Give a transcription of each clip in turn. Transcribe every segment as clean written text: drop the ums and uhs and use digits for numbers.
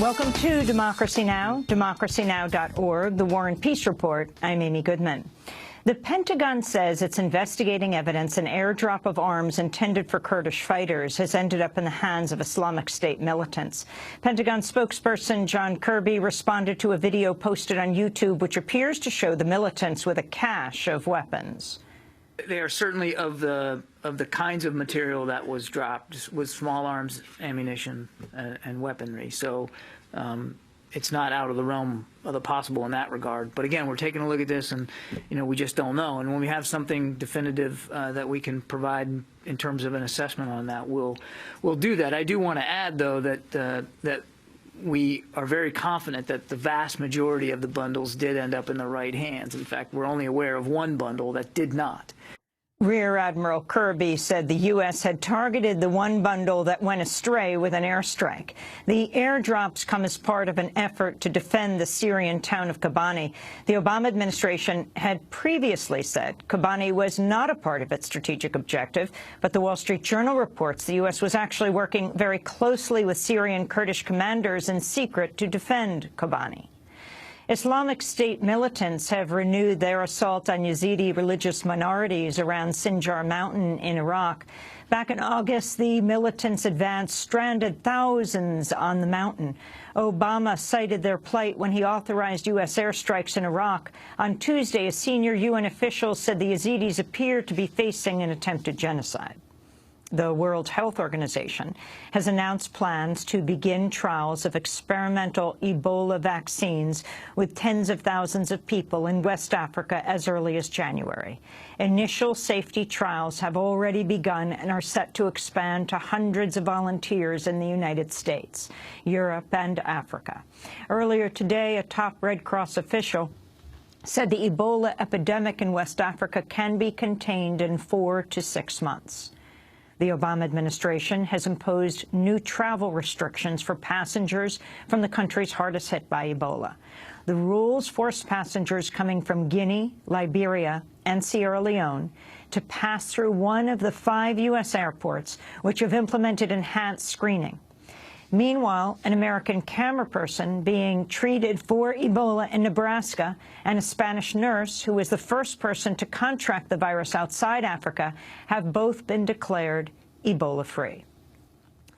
Welcome to Democracy Now!, democracynow.org, The War and Peace Report. I'm Amy Goodman. The Pentagon says it's investigating evidence an airdrop of arms intended for Kurdish fighters has ended up in the hands of Islamic State militants. Pentagon spokesperson John Kirby responded to a video posted on YouTube which appears to show the militants with a cache of weapons. They are certainly of the kinds of material that was dropped, with small arms, ammunition, and weaponry. So it's not out of the realm of the possible in that regard. But again, we're taking a look at this, and we just don't know. And when we have something definitive that we can provide in terms of an assessment on that, we'll do that. I do want to add, though, that we are very confident that the vast majority of the bundles did end up in the right hands. In fact, we're only aware of one bundle that did not. Rear Admiral Kirby said the U.S. had targeted the one bundle that went astray with an airstrike. The airdrops come as part of an effort to defend the Syrian town of Kobani. The Obama administration had previously said Kobani was not a part of its strategic objective, but the Wall Street Journal reports the U.S. was actually working very closely with Syrian Kurdish commanders in secret to defend Kobani. Islamic State militants have renewed their assault on Yazidi religious minorities around Sinjar Mountain in Iraq. Back in August, the militants advanced stranded thousands on the mountain. Obama cited their plight when he authorized U.S. airstrikes in Iraq. On Tuesday, a senior UN official said the Yazidis appear to be facing an attempted genocide. The World Health Organization has announced plans to begin trials of experimental Ebola vaccines with tens of thousands of people in West Africa as early as January. Initial safety trials have already begun and are set to expand to hundreds of volunteers in the United States, Europe, and Africa. Earlier today, a top Red Cross official said the Ebola epidemic in West Africa can be contained in 4 to 6 months. The Obama administration has imposed new travel restrictions for passengers from the countries hardest hit by Ebola. The rules force passengers coming from Guinea, Liberia, and Sierra Leone to pass through one of the 5 U.S. airports, which have implemented enhanced screening. Meanwhile, an American cameraperson being treated for Ebola in Nebraska and a Spanish nurse who was the first person to contract the virus outside Africa have both been declared Ebola-free.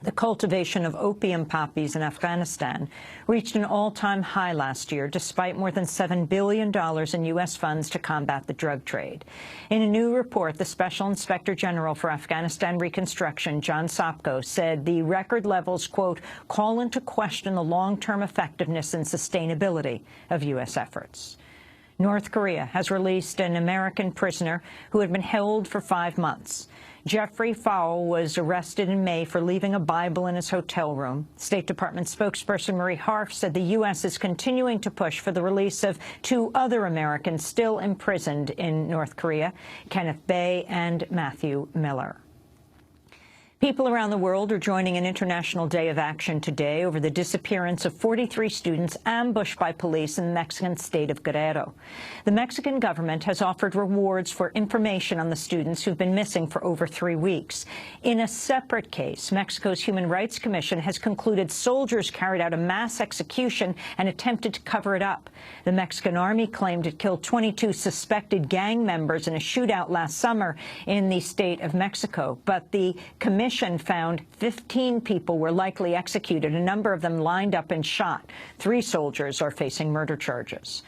The cultivation of opium poppies in Afghanistan reached an all-time high last year, despite more than $7 billion in U.S. funds to combat the drug trade. In a new report, the Special Inspector General for Afghanistan Reconstruction, John Sopko, said the record levels, quote, call into question the long-term effectiveness and sustainability of U.S. efforts. North Korea has released an American prisoner who had been held for 5 months. Jeffrey Fowle was arrested in May for leaving a Bible in his hotel room. State Department spokesperson Marie Harf said the U.S. is continuing to push for the release of 2 other Americans still imprisoned in North Korea, Kenneth Bae and Matthew Miller. People around the world are joining an International Day of Action today over the disappearance of 43 students ambushed by police in the Mexican state of Guerrero. The Mexican government has offered rewards for information on the students who've been missing for over 3 weeks. In a separate case, Mexico's Human Rights Commission has concluded soldiers carried out a mass execution and attempted to cover it up. The Mexican army claimed it killed 22 suspected gang members in a shootout last summer in the state of Mexico, but the commission found 15 people were likely executed, a number of them lined up and shot. 3 soldiers are facing murder charges.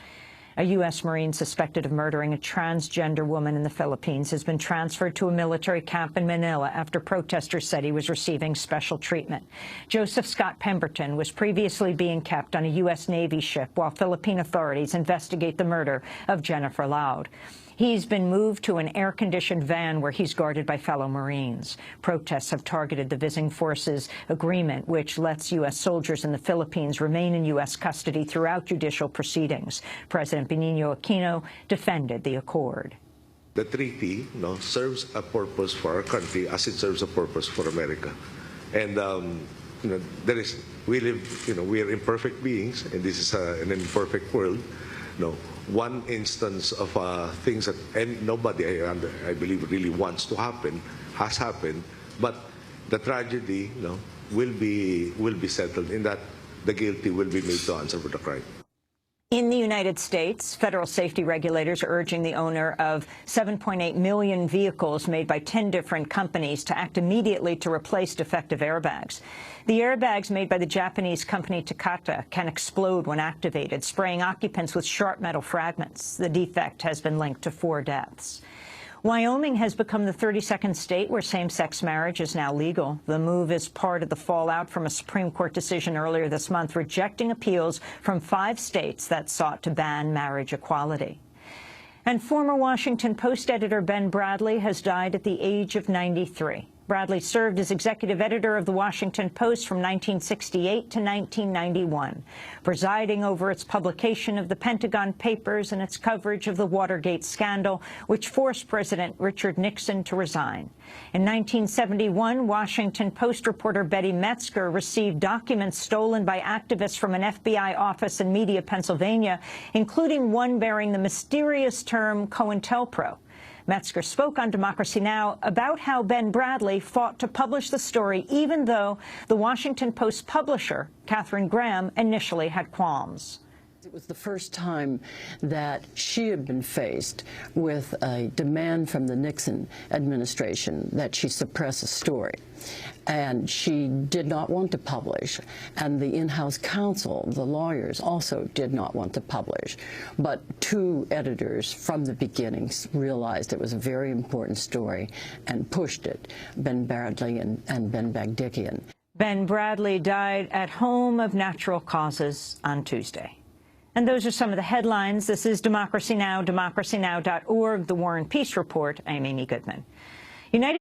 A U.S. Marine suspected of murdering a transgender woman in the Philippines has been transferred to a military camp in Manila after protesters said he was receiving special treatment. Joseph Scott Pemberton was previously being kept on a U.S. Navy ship while Philippine authorities investigate the murder of Jennifer Loud. He's been moved to an air-conditioned van where he's guarded by fellow Marines. Protests have targeted the Visiting Forces Agreement, which lets U.S. soldiers in the Philippines remain in U.S. custody throughout judicial proceedings. President Benigno Aquino defended the accord. The treaty serves a purpose for our country as it serves a purpose for America. And we live, we are imperfect beings, and this is an imperfect world. One instance of things that nobody, I believe, really wants to happen has happened, but the tragedy will be settled in that the guilty will be made to answer for the crime. In the United States, federal safety regulators are urging the owner of 7.8 million vehicles made by 10 different companies to act immediately to replace defective airbags. The airbags made by the Japanese company Takata can explode when activated, spraying occupants with sharp metal fragments. The defect has been linked to 4 deaths. Wyoming has become the 32nd state where same-sex marriage is now legal. The move is part of the fallout from a Supreme Court decision earlier this month rejecting appeals from 5 states that sought to ban marriage equality. And former Washington Post editor Ben Bradlee has died at the age of 93. Bradlee served as executive editor of the Washington Post from 1968 to 1991, presiding over its publication of the Pentagon Papers and its coverage of the Watergate scandal, which forced President Richard Nixon to resign. In 1971, Washington Post reporter Betty Metzger received documents stolen by activists from an FBI office in Media, Pennsylvania, including one bearing the mysterious term COINTELPRO. Metzger spoke on Democracy Now! About how Ben Bradlee fought to publish the story, even though the Washington Post publisher, Katharine Graham, initially had qualms. It was the first time that she had been faced with a demand from the Nixon administration that she suppress a story. And she did not want to publish. And the in-house counsel, the lawyers, also did not want to publish. But 2 editors from the beginnings realized it was a very important story and pushed it, Ben Bradlee and Ben Bagdikian. Ben Bradlee died at home of natural causes on Tuesday. And those are some of the headlines. This is Democracy Now!, democracynow.org, The War and Peace Report. I'm Amy Goodman. United